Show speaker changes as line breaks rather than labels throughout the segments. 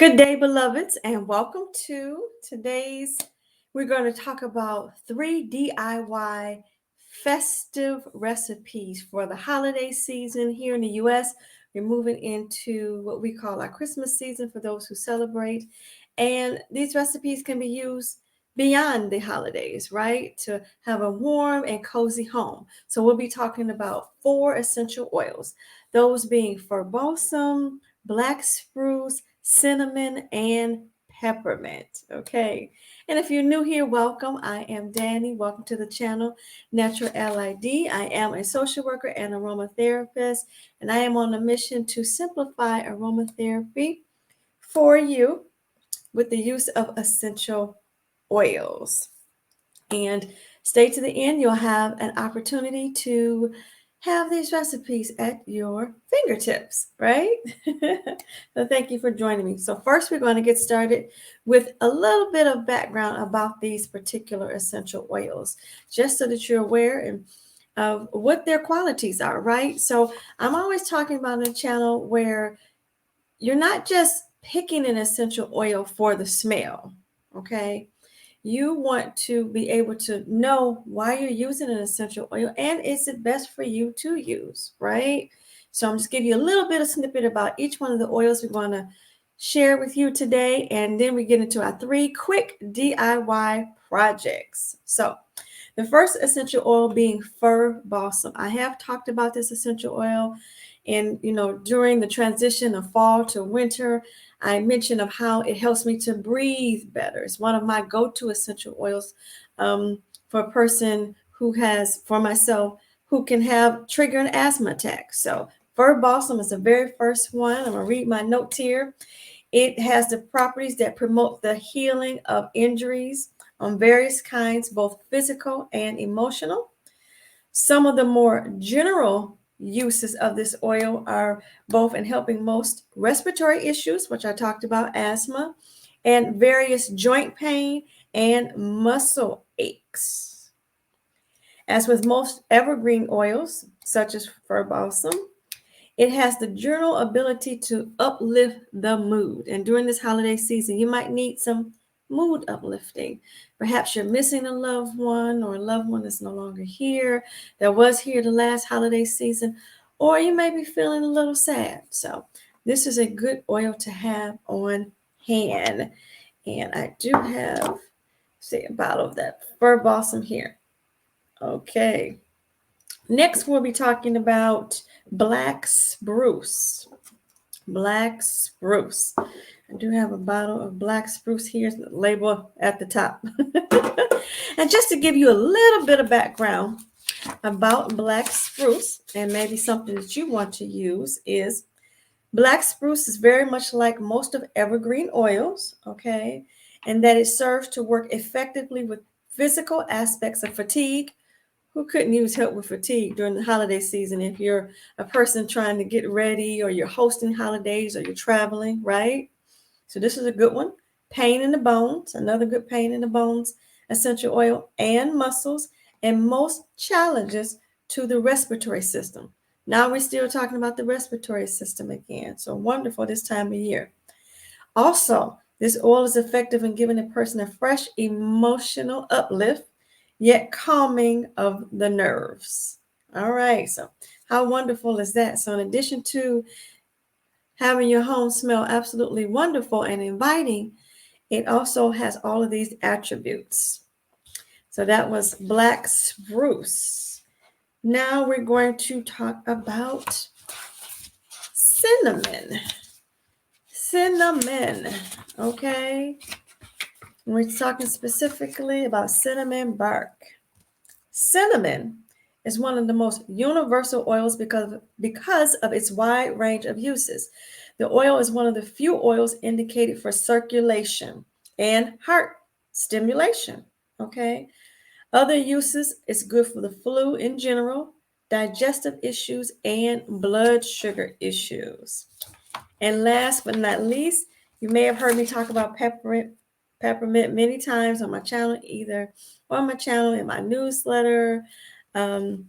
Good day, beloveds, and welcome to today's. We're going to talk about 3 DIY festive recipes for the holiday season here in the U.S. We're moving into what we call our Christmas season for those who celebrate. And these recipes can be used beyond the holidays, right? To have a warm and cozy home. So we'll be talking about 4 essential oils, those being fir balsam, black spruce, cinnamon, and peppermint. Okay. And if you're new here, welcome. I am Danny. Welcome to the channel, Natural LID. I am a social worker and aromatherapist, and I am on a mission to simplify aromatherapy for you with the use of essential oils. And stay to the end. You'll have an opportunity to have these recipes at your fingertips, right? So thank you for joining me. So first we're going to get started with a little bit of background about these particular essential oils, just so that you're aware of what their qualities are, right? So I'm always talking about on the channel where you're not just picking an essential oil for the smell, okay? You want to be able to know why you're using an essential oil and is it best for you to use, right? So I'm just giving you a little bit of snippet about each one of the oils we're going to share with you today, and then we get into our 3 quick DIY projects. So the first essential oil being fir balsam. I have talked about this essential oil and during the transition of fall to winter. I mentioned of how it helps me to breathe better. It's one of my go-to essential oils for a person who has, for myself, who can have trigger an asthma attack. So fir balsam is the very first one. I'm gonna read my notes here. It has the properties that promote the healing of injuries on various kinds, both physical and emotional. Some of the more general uses of this oil are both in helping most respiratory issues, which I talked about, asthma, and various joint pain and muscle aches. As with most evergreen oils, such as fir balsam, it has the general ability to uplift the mood. And during this holiday season, you might need some mood uplifting. Perhaps you're missing a loved one, or a loved one is no longer here that was here the last holiday season, or you may be feeling a little sad. So this is a good oil to have on hand. And I do have, say, a bottle of that fir balsam here. Okay. Next, we'll be talking about black spruce. Black spruce. I do have a bottle of black spruce here, the label at the top. And just to give you a little bit of background about black spruce, and maybe something that you want to use, is black spruce is very much like most of evergreen oils, okay? And that it serves to work effectively with physical aspects of fatigue. Who couldn't use help with fatigue during the holiday season if you're a person trying to get ready, or you're hosting holidays, or you're traveling, right? So this is a good one. Pain in the bones, another good pain in the bones essential oil, and muscles, and most challenges to the respiratory system. Now we're still talking about the respiratory system again. So wonderful this time of year. Also, this oil is effective in giving a person a fresh emotional uplift, yet calming of the nerves. All right, so how wonderful is that? So in addition to having your home smell absolutely wonderful and inviting, it also has all of these attributes. So that was black spruce. Now we're going to talk about cinnamon. Cinnamon, okay? We're talking specifically about cinnamon bark. Cinnamon is one of the most universal oils because of its wide range of uses. The oil is one of the few oils indicated for circulation and heart stimulation, okay? Other uses, it's good for the flu in general, digestive issues, and blood sugar issues. And last but not least, you may have heard me talk about peppermint many times on my channel, either on my channel, in my newsletter. And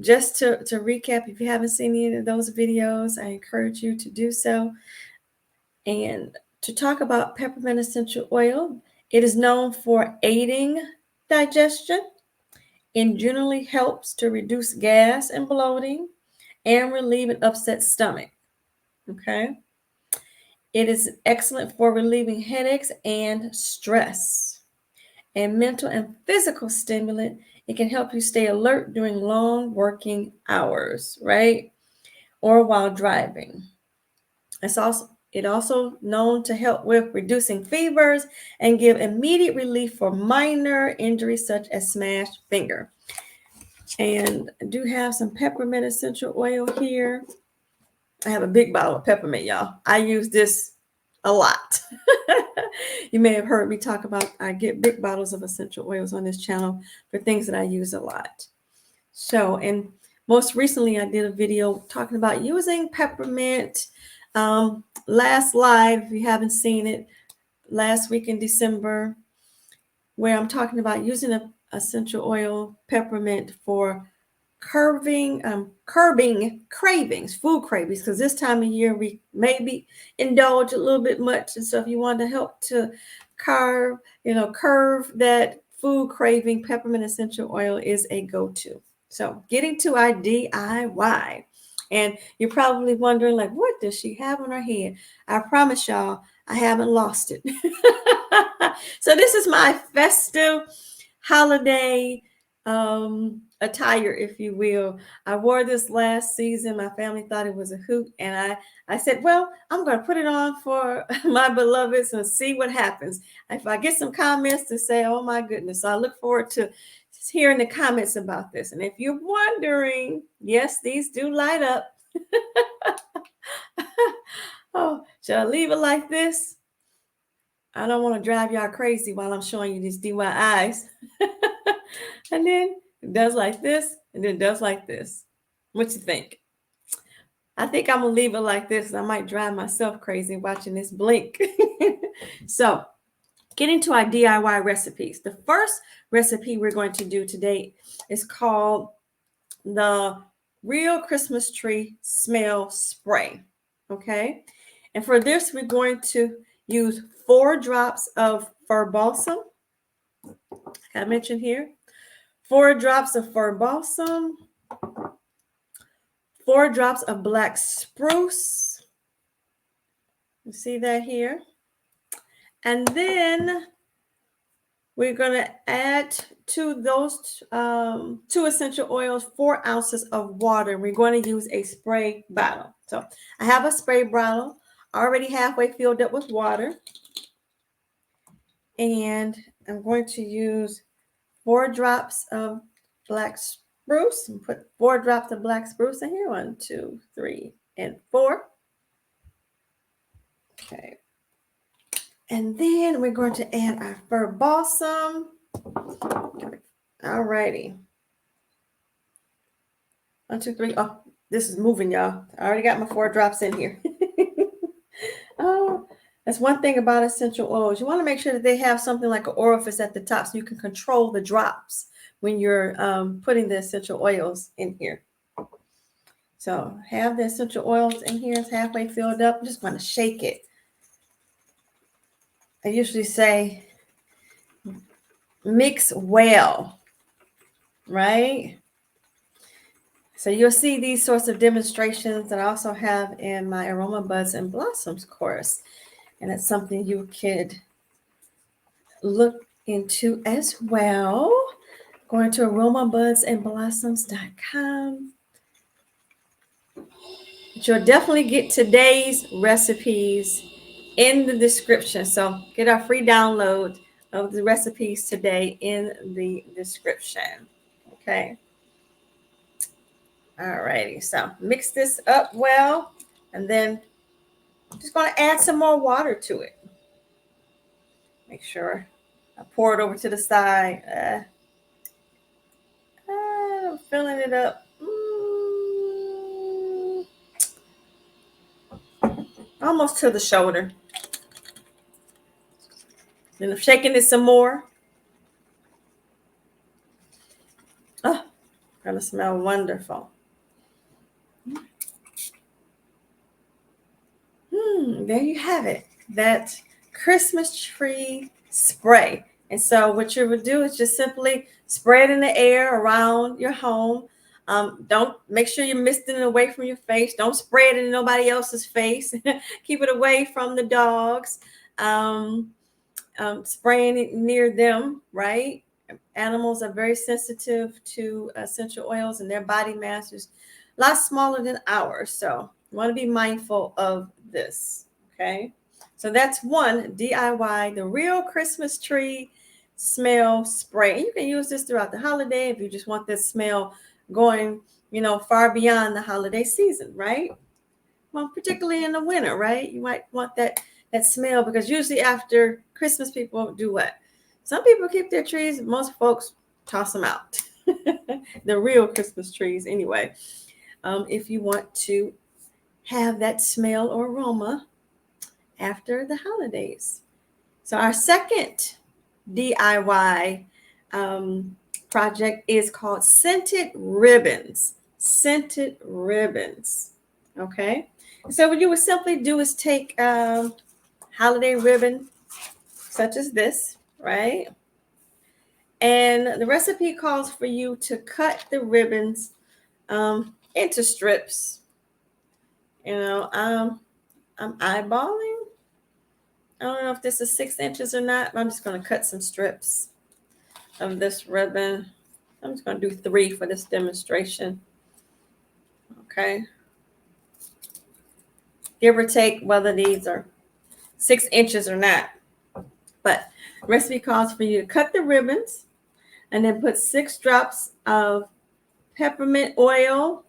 just to recap, if you haven't seen any of those videos, I encourage you to do so. And to talk about peppermint essential oil, it is known for aiding digestion and generally helps to reduce gas and bloating and relieve an upset stomach. Okay. It is excellent for relieving headaches and stress. And mental and physical stimulant, it can help you stay alert during long working hours, right? Or while driving. It also known to help with reducing fevers and give immediate relief for minor injuries such as smashed finger. And I do have some peppermint essential oil here. I have a big bottle of peppermint, y'all. I use this a lot. You may have heard me talk about, I get big bottles of essential oils on this channel for things that I use a lot. So, and most recently I did a video talking about using peppermint. Last live, if you haven't seen it, last week in December, where I'm talking about using an essential oil peppermint for curbing cravings, food cravings, because this time of year we maybe indulge a little bit much. And so if you want to help to curb that food craving, peppermint essential oil is a go-to. So getting to our DIY. And you're probably wondering, like, what does she have on her head? I promise y'all, I haven't lost it. So this is my festive holiday attire, if you will. I wore this last season. My family thought it was a hoot, and I said, well, I'm going to put it on for my beloveds and see what happens. If I get some comments to say, oh my goodness, so I look forward to hearing the comments about this. And if you're wondering, yes, these do light up. Oh, should I leave it like this? I don't want to drive y'all crazy while I'm showing you these DIYs. And then it does like this, and then it does like this. What you think? I think I'm going to leave it like this. I might drive myself crazy watching this blink. So, getting to our DIY recipes. The first recipe we're going to do today is called the Real Christmas Tree Smell Spray. Okay? And for this, we're going to use 4 drops of fir balsam. Like I mentioned here. 4 drops of fir balsam. 4 drops of black spruce. You see that here? And then we're going to add to those 2 essential oils 4 ounces of water. We're going to use a spray bottle. So I have a spray bottle already halfway filled up with water. And I'm going to use 4 drops of black spruce and put 4 drops of black spruce in here. 1, 2, 3, and 4. Okay. And then we're going to add our fir balsam. All righty. 1, 2, 3. Oh, this is moving, y'all. I already got my 4 drops in here. Oh, that's one thing about essential oils. You want to make sure that they have something like an orifice at the top so you can control the drops when you're putting the essential oils in here. So have the essential oils in here. It's halfway filled up. I'm just going to shake it. I usually say mix well, right? So you'll see these sorts of demonstrations that I also have in my Aroma Buds and Blossoms course. And it's something you could look into as well. Going to aromabudsandblossoms.com. But you'll definitely get today's recipes in the description. So get our free download of the recipes today in the description. Okay. All righty. So mix this up well, and then I'm just going to add some more water to it. Make sure I pour it over to the side. I'm filling it up. Almost to the shoulder. Then I'm shaking it some more. Oh, gonna smell wonderful. There you have it. That Christmas tree spray. And so what you would do is just simply spray it in the air around your home. Don't make sure you're misting it away from your face. Don't spray it in nobody else's face. Keep it away from the dogs. Um, Spraying it near them, right? Animals are very sensitive to essential oils, and their body mass is a lot smaller than ours. So you want to be mindful of this. Okay. So that's one DIY, the real Christmas tree smell spray. And you can use this throughout the holiday if you just want this smell going, far beyond the holiday season, right? Well, particularly in the winter, right? You might want that smell, because usually after Christmas, people do what? Some people keep their trees. Most folks toss them out. The real Christmas trees, anyway. If you want to have that smell or aroma after the holidays. So our second DIY project is called scented ribbons. Scented ribbons. Okay. So what you would simply do is take holiday ribbon such as this, right? And the recipe calls for you to cut the ribbons into strips. I'm eyeballing. I don't know if this is 6 inches or not, but I'm just going to cut some strips of this ribbon. I'm just going to do 3 for this demonstration. Okay. Give or take whether these are 6 inches or not. But recipe calls for you to cut the ribbons and then put 6 drops of peppermint oil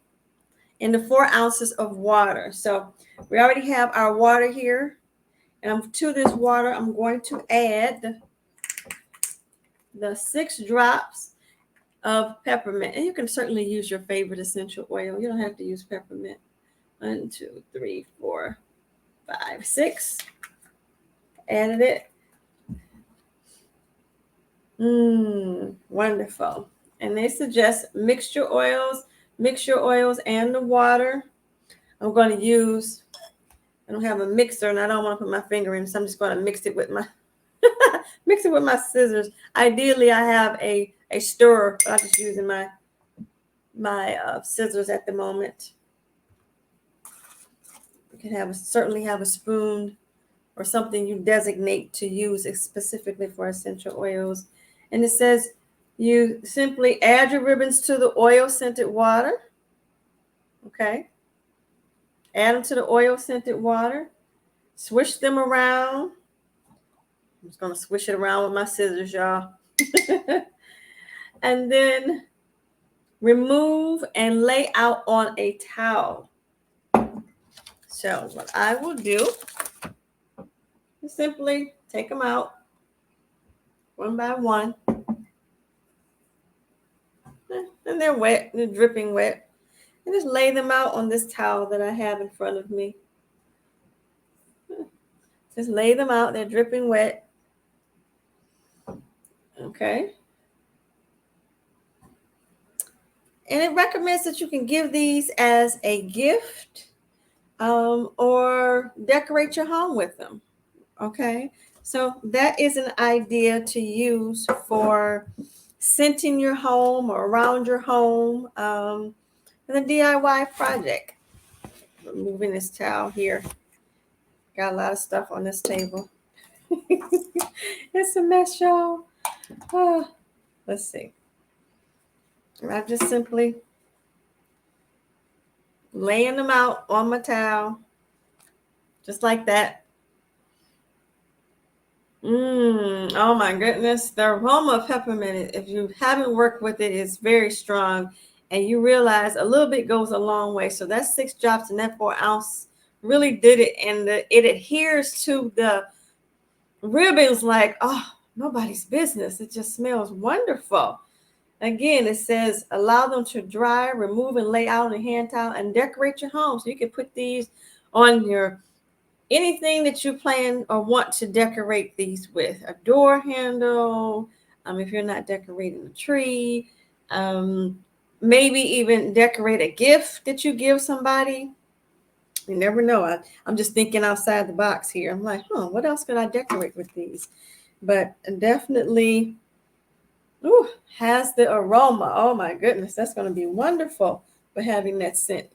into 4 ounces of water. So we already have our water here. And to this water, I'm going to add the 6 drops of peppermint. And you can certainly use your favorite essential oil. You don't have to use peppermint. 1, 2, 3, 4, 5, 6. Added it. Wonderful. And they suggest mix your oils and the water. I'm going to use, I don't have a mixer and I don't want to put my finger in, so I'm just going to mix it with my scissors. Ideally, I have a stirrer, but I'm just using my scissors at the moment. You can certainly have a spoon or something you designate to use specifically for essential oils. And it says you simply add your ribbons to the oil-scented water. Okay. Add them to the oil-scented water. Swish them around. I'm just going to swish it around with my scissors, y'all. And then remove and lay out on a towel. So what I will do is simply take them out one by one. And they're wet, they're dripping wet. And just lay them out on this towel that I have in front of me. Just lay them out, they're dripping wet. Okay. And it recommends that you can give these as a gift or decorate your home with them. Okay. So that is an idea to use for scenting your home or around your home. And a DIY project. Moving this towel here. Got a lot of stuff on this table. It's a mess, y'all. Oh, let's see. I just simply laying them out on my towel. Just like that. Oh my goodness. The aroma of peppermint, if you haven't worked with it, is very strong. And you realize a little bit goes a long way. So that's 6 drops and that 4 ounce really did it. And it adheres to the ribbons like, oh, nobody's business. It just smells wonderful. Again, it says allow them to dry, remove and lay out on a hand towel and decorate your home. So you can put these on your anything that you plan or want to decorate these with. A door handle, if you're not decorating a tree, maybe even decorate a gift that you give somebody. You never know. I'm just thinking outside the box here. I'm like, what else could I decorate with these? But definitely, has the aroma. Oh my goodness, that's going to be wonderful for having that scent.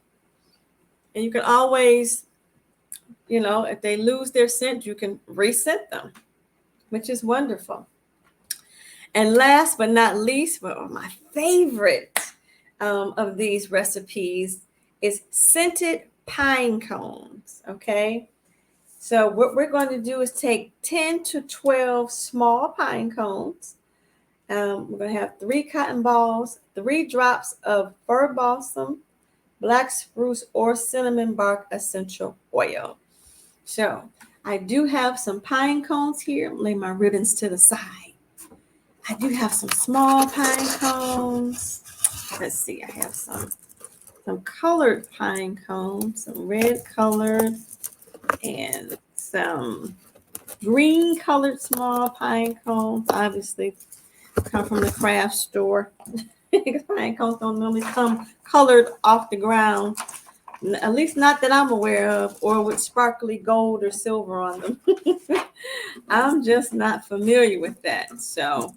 And you can always, if they lose their scent, you can rescent them, which is wonderful. And last but not least, but my favorite of these recipes is scented pine cones. Okay. So what we're going to do is take 10 to 12 small pine cones. We're going to have 3 cotton balls, 3 drops of fir balsam, black spruce, or cinnamon bark essential oil. So I do have some pine cones here. Lay my ribbons to the side. I do have some small pine cones. Let's see, I have some colored pine cones, some red colored, and some green colored small pine cones. Obviously, come from the craft store. Pine cones don't normally come colored off the ground, at least not that I'm aware of, or with sparkly gold or silver on them. I'm just not familiar with that. So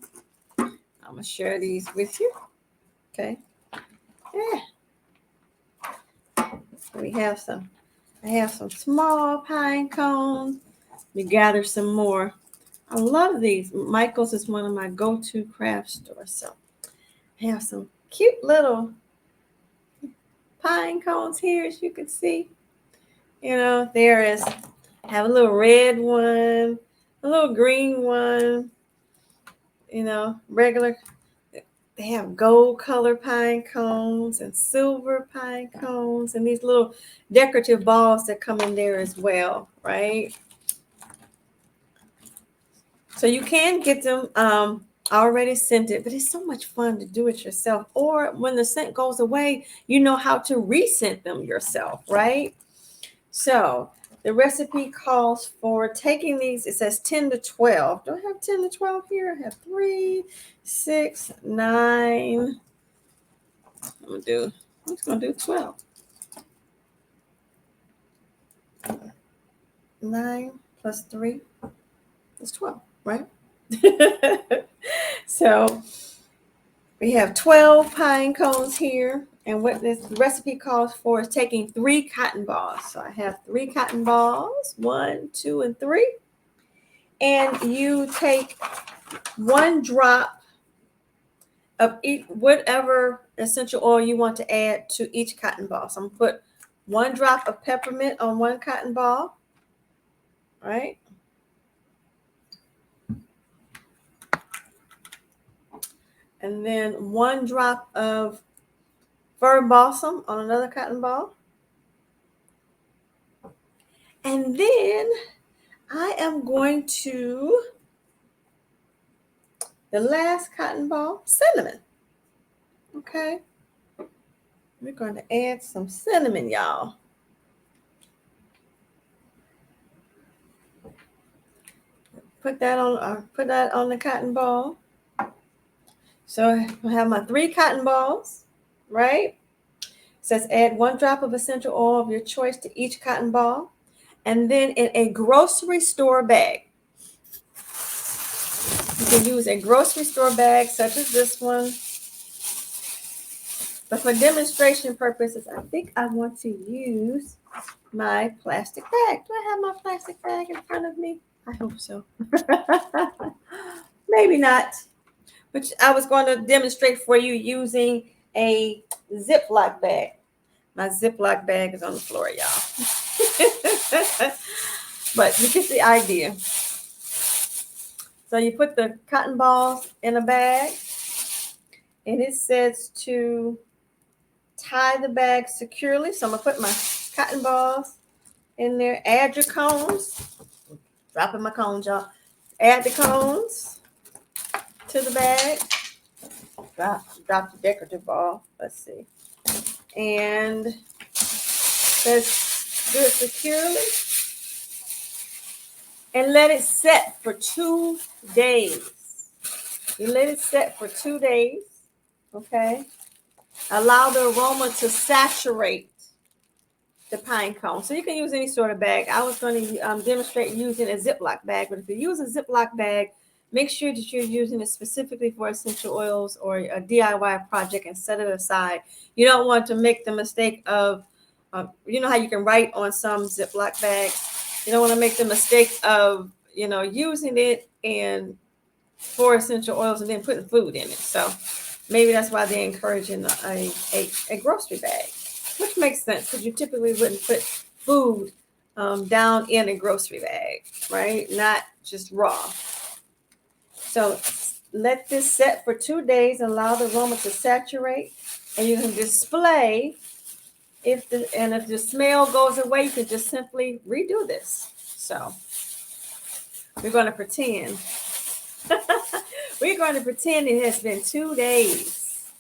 I'm going to share these with you. Okay. Yeah. I have some small pine cones. We gather some more. I love these. Michael's is one of my go-to craft stores. So I have some cute little pine cones here, as you can see. There is, I have a little red one, a little green one, regular. They have gold color pine cones and silver pine cones and these little decorative balls that come in there as well, right? So you can get them already scented, but it's so much fun to do it yourself. Or when the scent goes away, you know how to rescent them yourself, right? So the recipe calls for taking these, it says 10 to 12. Do I have 10 to 12 here? I have 3, 6, 9. I'm just going to do 12. 9 plus 3 is 12, right? So we have 12 pine cones here. And what this recipe calls for is taking 3 cotton balls. So I have 3 cotton balls, 1, 2, and 3. And you take 1 drop of each, whatever essential oil you want to add to each cotton ball. So I'm going to put 1 drop of peppermint on 1 cotton ball. Right? And then 1 drop of fir balsam on another cotton ball. And then I am going to, the last cotton ball, cinnamon. Okay. We're going to add some cinnamon, y'all. Put that on the cotton ball. So I have my 3 cotton balls, right? It says add 1 drop of essential oil of your choice to each cotton ball. And then in a grocery store bag. You can use a grocery store bag such as this one. But for demonstration purposes, I think I want to use my plastic bag. Do I have my plastic bag in front of me? I hope so. Maybe not. But I was going to demonstrate for you using a Ziploc bag. My Ziploc bag is on the floor, y'all. But you get the idea. So you put the cotton balls in a bag, and it says to tie the bag securely. So I'm going to put my cotton balls in there. Add your cones. Dropping my cones, y'all. Add the cones to the bag. Drop the decorative ball. Let's see. And let's do it securely. And let it set for 2 days. You let it set for 2 days. Okay. Allow the aroma to saturate the pine cone. So you can use any sort of bag. I was going to demonstrate using a Ziploc bag, but if you use a Ziploc bag, make sure that you're using it specifically for essential oils or a DIY project and set it aside. You don't want to make the mistake of, you know how you can write on some Ziploc bags? You don't want to make the mistake of, using it and for essential oils and then putting food in it. So maybe that's why they're encouraging a grocery bag, which makes sense because you typically wouldn't put food down in a grocery bag, right? Not just raw. So let this set for 2 days, allow the aroma to saturate, and you can display. If the smell goes away, you can just simply redo this. So we're going to pretend. We're going to pretend it has been 2 days.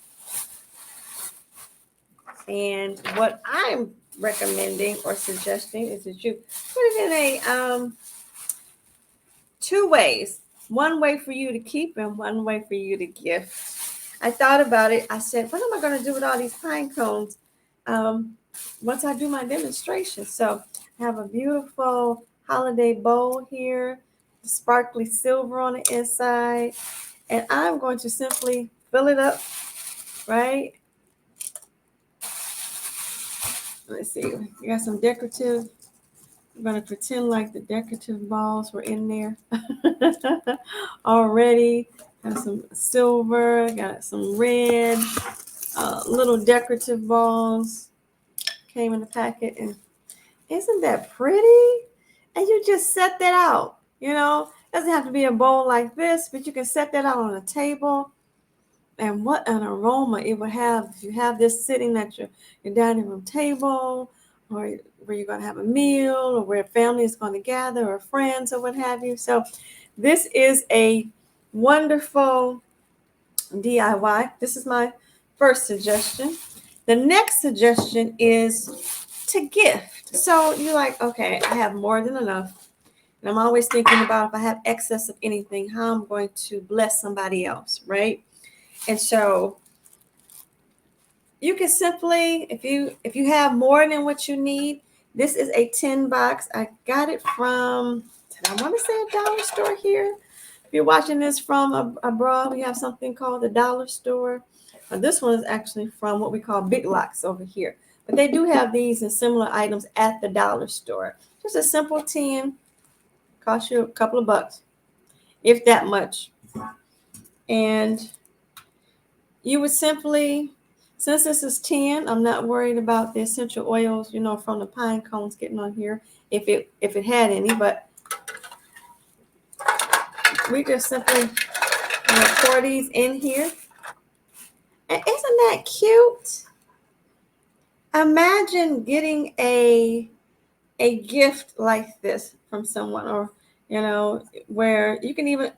And what I'm recommending or suggesting is that you put it in two ways. One way for you to keep and one way for you to gift. I thought about it. I said, what am I going to do with all these pine cones once I do my demonstration? So I have a beautiful holiday bowl here, sparkly silver on the inside. And I'm going to simply fill it up, right? Let's see. We got some decorative. I'm going to pretend like the decorative balls were in there already. Got some silver, got some red, little decorative balls came in the packet. And isn't that pretty? And you just set that out, It doesn't have to be a bowl like this, but you can set that out on a table. And what an aroma it would have if you have this sitting at your dining room table, or where you're going to have a meal, or where family is going to gather, or friends, or what have you. So this is a wonderful DIY. This is my first suggestion. The next suggestion is to gift. So you're like, okay, I have more than enough. And I'm always thinking about if I have excess of anything, how I'm going to bless somebody else, right? And so you can simply, if you have more than what you need, this is a 10 box. I got it from, I want to say a dollar store here. If you're watching this from abroad, we have something called the dollar store. This one is actually from what we call Big Lots over here. But they do have these and similar items at the dollar store. Just a simple 10, cost you a couple of bucks, if that much. And you would simply, since this is 10, I'm not worried about the essential oils, from the pine cones getting on here, if it had any, but we just simply pour these in here. And isn't that cute? Imagine getting a gift like this from someone, or where you can even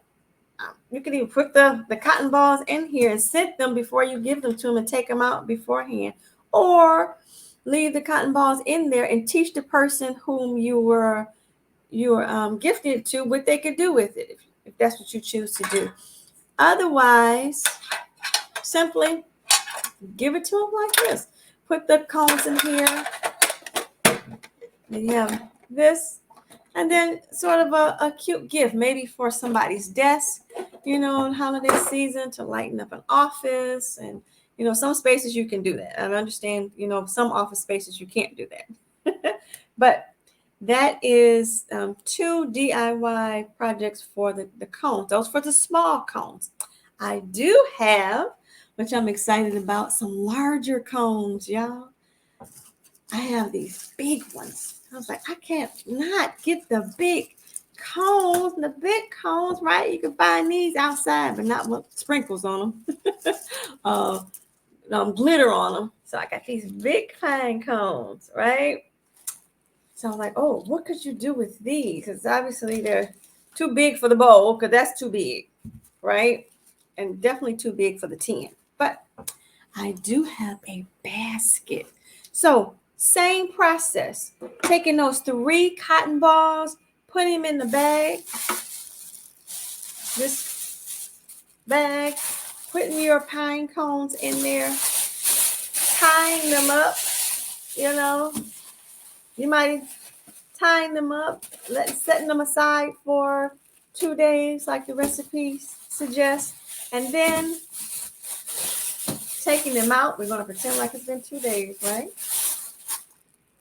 put the cotton balls in here and scent them before you give them to them and take them out beforehand, or leave the cotton balls in there and teach the person whom you were gifted to what they could do with it, if that's what you choose to do. Otherwise, simply give it to them like this. Put the cones in here. And you have this. And then sort of a cute gift, maybe for somebody's desk, in holiday season, to lighten up an office. And, some spaces you can do that. I understand, some office spaces you can't do that. But that is 2 DIY projects for the cones. Those for the small cones. I do have, which I'm excited about, some larger cones, y'all. I have these big ones. I was like, I can't not get the big cones. The big cones, right? You can find these outside, but not with sprinkles on them. Glitter on them. So I got these big pine cones, right? So I was like, oh, what could you do with these? Because obviously they're too big for the bowl, because that's too big, right? And definitely too big for the 10. But I do have a basket. So same process. Taking those 3 cotton balls, putting them in the bag. This bag, putting your pine cones in there, tying them up, You might tying them up, setting them aside for 2 days, like the recipe suggests, and then taking them out. We're going to pretend like it's been 2 days, right?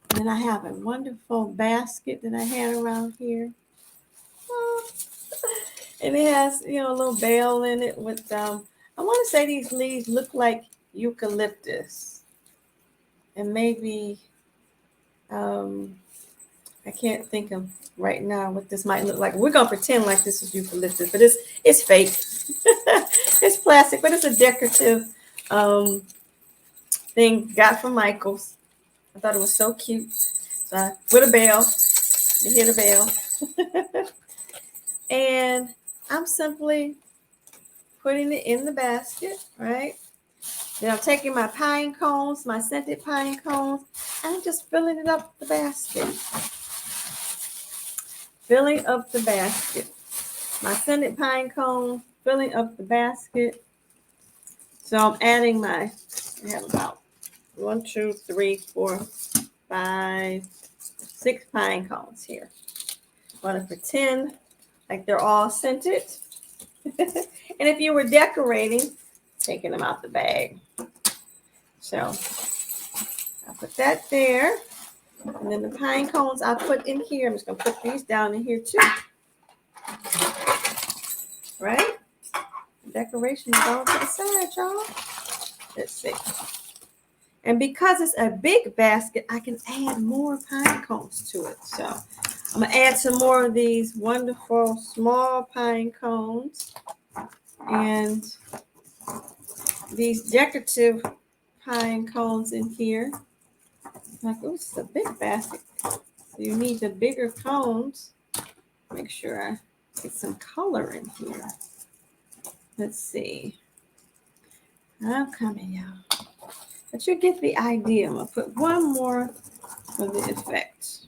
And then I have a wonderful basket that I had around here. And it has, a little bell in it with, I want to say these leaves look like eucalyptus. And maybe, I can't think of right now what this might look like. We're going to pretend like this is eucalyptus, but it's fake. It's plastic, but it's a decorative thing got from Michael's. I thought it was so cute. So with a bell. You hear the bell. And I'm simply putting it in the basket, right? Then I'm taking my pine cones, my scented pine cones, and I'm just filling it up the basket. Filling up the basket. My scented pine cones, filling up the basket. So I'm adding I have about 1, 2, 3, 4, 5, 6 pine cones here. I'm going to pretend like they're all scented. And if you were decorating, taking them out the bag. So I put that there. And then the pine cones I put in here. I'm just going to put these down in here too. Right? Decoration is all to the side, y'all. Let's see. And because it's a big basket, I can add more pine cones to it. So I'm going to add some more of these wonderful small pine cones. And these decorative pine cones in here. Like, oh, it's a big basket. So you need the bigger cones. Make sure I get some color in here. Let's see. I'm coming, y'all. But you get the idea. I'm going to put one more for the effect.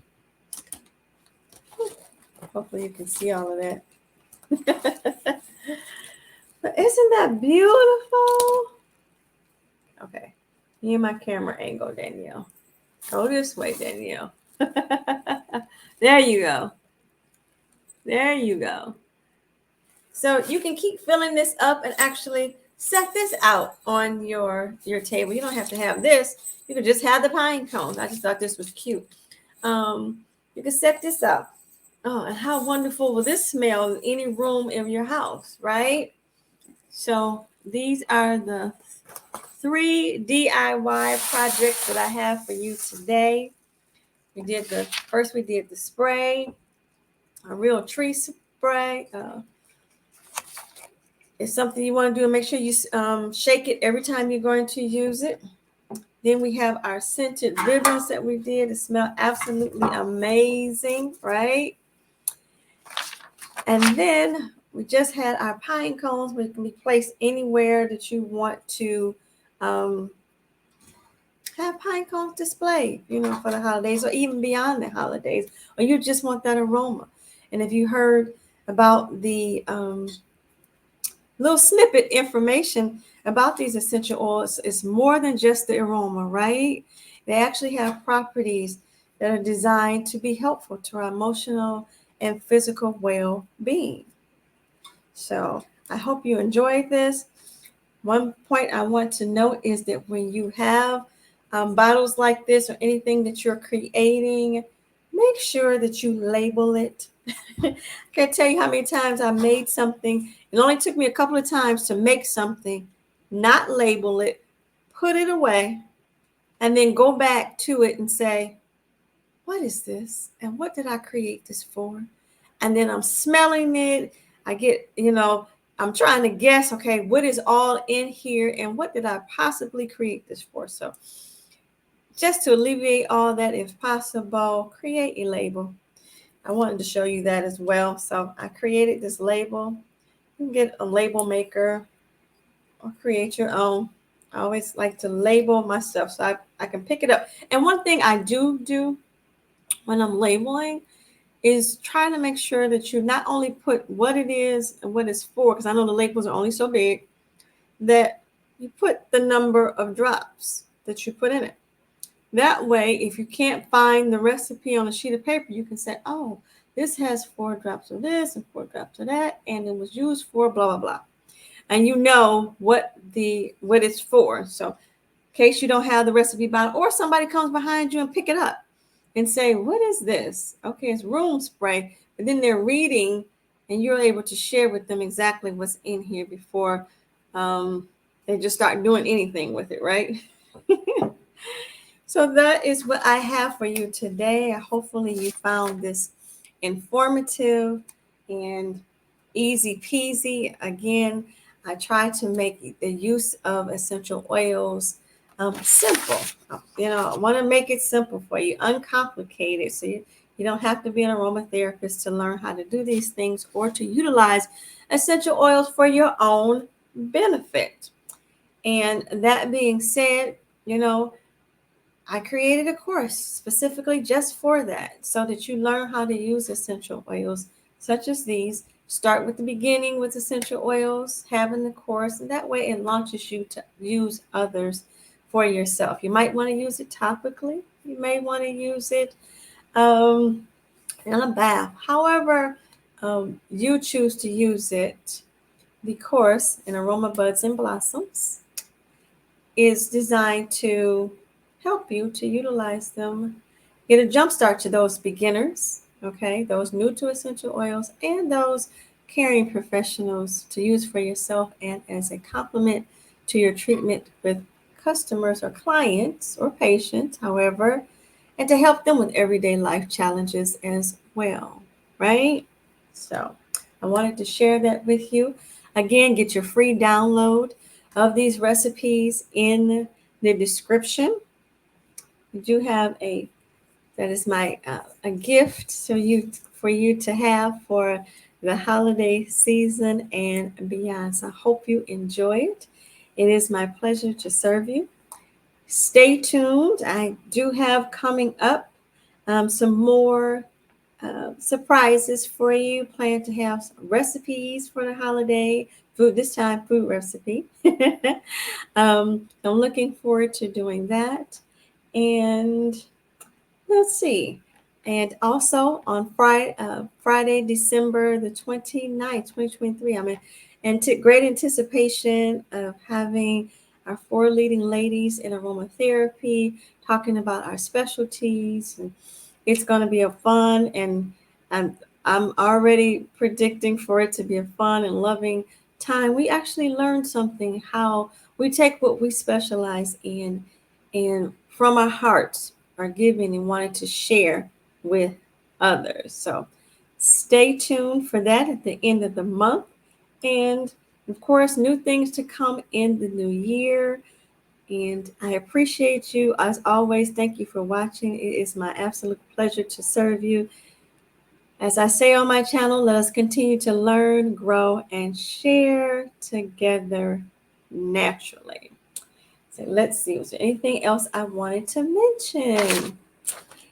Hopefully you can see all of that. But isn't that beautiful? Okay. Here's my camera angle, Danielle. Go this way, Danielle. There you go. There you go. So you can keep filling this up and actually set this out on your table. You don't have to have this. You can just have the pine cones. I just thought this was cute. You can set this up. Oh, and how wonderful will this smell in any room in your house, right? So these are the 3 DIY projects that I have for you today. We did the spray, a real tree spray. It's something you want to do, and make sure you shake it every time you're going to use it. Then we have our scented ribbons that we did. It smelled absolutely amazing, right? And then we just had our pine cones, which can be placed anywhere that you want to have pine cones displayed, for the holidays or even beyond the holidays, or you just want that aroma. And if you heard about the little snippet information about these essential oils, it's more than just the aroma, right? They actually have properties that are designed to be helpful to our emotional and physical well-being. So I hope you enjoyed this. One point I want to note is that when you have bottles like this or anything that you're creating, make sure that you label it. I can't tell you how many times I made something. It only took me a couple of times to make something, not label it, put it away, and then go back to it and say, what is this? And what did I create this for? And then I'm smelling it. I get, I'm trying to guess, okay, what is all in here and what did I possibly create this for? So just to alleviate all that, if possible, create a label. I wanted to show you that as well. So I created this label. You can get a label maker or create your own. I always like to label my stuff so I can pick it up. And one thing I do when I'm labeling is trying to make sure that you not only put what it is and what it's for, because I know the labels are only so big, that you put the number of drops that you put in it. That way, if you can't find the recipe on a sheet of paper, you can say, oh, this has 4 drops of this and 4 drops of that, and it was used for blah, blah, blah. And you know what it's for. So in case you don't have the recipe bottle, or somebody comes behind you and pick it up and say, what is this? Okay, it's room spray. But then they're reading, and you're able to share with them exactly what's in here before they just start doing anything with it, right? So that is what I have for you today. Hopefully you found this informative and easy peasy. Again, I try to make the use of essential oils simple. I want to make it simple for you, uncomplicated, so you don't have to be an aromatherapist to learn how to do these things or to utilize essential oils for your own benefit. And that being said, I created a course specifically just for that, so that you learn how to use essential oils such as these. Start with the beginning with essential oils, having the course, and that way it launches you to use others for yourself. You might want to use it topically. You may want to use it in a bath. However, you choose to use it. The course in Aroma Buds and Blossoms is designed to help you to utilize them, get a jump start to those beginners, okay, those new to essential oils, and those caring professionals to use for yourself and as a complement to your treatment with customers or clients or patients, however, and to help them with everyday life challenges as well, right? So I wanted to share that with you. Again, get your free download of these recipes in the description. We do have that is my a gift for you to have for the holiday season and beyond. So I hope you enjoy it. It is my pleasure to serve you. Stay tuned. I do have coming up some more surprises for you. Plan to have some recipes for the holiday food, this time food recipe. I'm looking forward to doing that. And let's see. And also on Friday, December the 29th, 2023, I'm in great anticipation of having our 4 leading ladies in aromatherapy talking about our specialties. And it's going to be a fun, and I'm, I'm already predicting for it to be a fun and loving time. We actually learned something, how we take what we specialize in and from our hearts are giving and wanted to share with others. So stay tuned for that at the end of the month. And of course, new things to come in the new year. And I appreciate you as always. Thank you for watching. It is my absolute pleasure to serve you. As I say on my channel, let us continue to learn, grow, and share together naturally. So let's see, was there anything else I wanted to mention?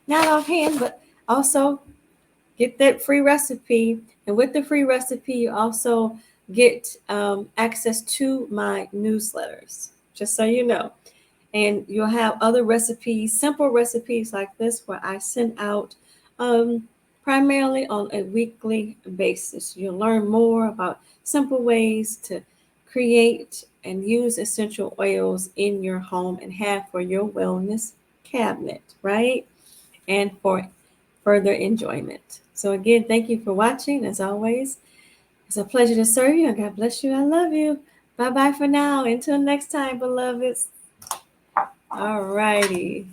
Not offhand, but also get that free recipe. And with the free recipe, you also get access to my newsletters, just so you know. And you'll have other recipes, simple recipes like this, where I send out primarily on a weekly basis. You'll learn more about simple ways to create and use essential oils in your home and have for your wellness cabinet, right? And for further enjoyment. So again, thank you for watching. As always, it's a pleasure to serve you, and God bless you. I love you. Bye-bye for now. Until next time, beloveds. All righty.